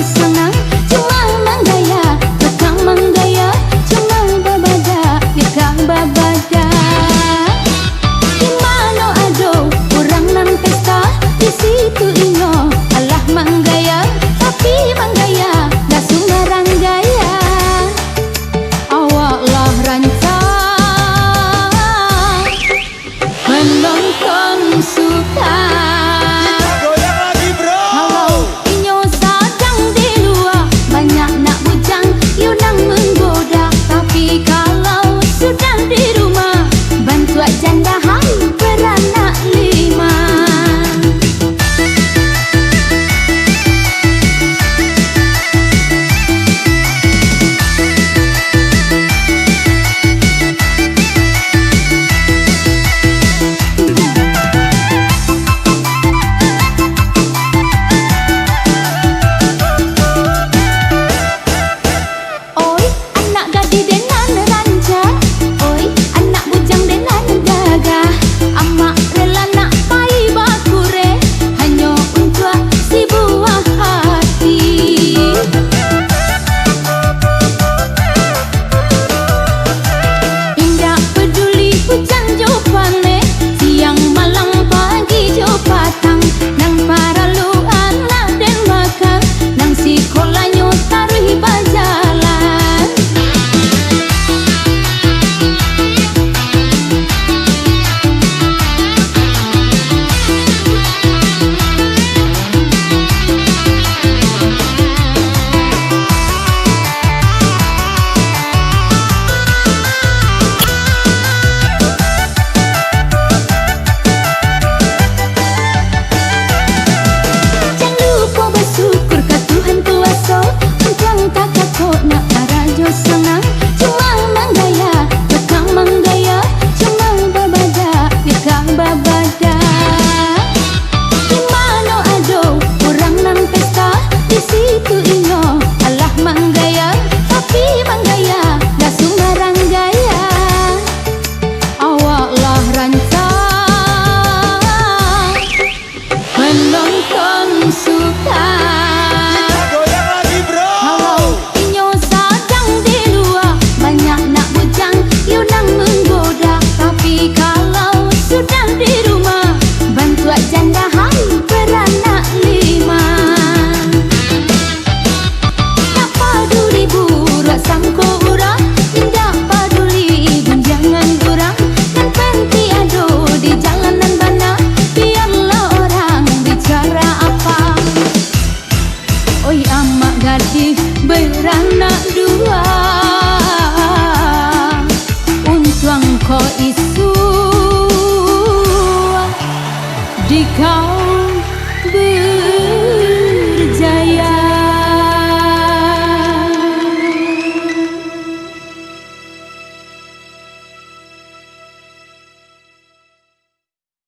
senang, cuma menggaya, tukang menggaya, cuma babada, tukang babada. Di mana ada orang nan pesta, di situ inyo alah menggaya, tapi menggaya dah sembarang gaya. Awaklah rancang menonton suka. Senang, cuma menggaya, tukang menggaya, cuma babada, tukang babada. Di mana ada orang nan pesta, di situ inyo alah menggaya, tapi menggaya dah sembarang gaya. Awaklah rancang menonton suka. Oi amak gadis beranak dua.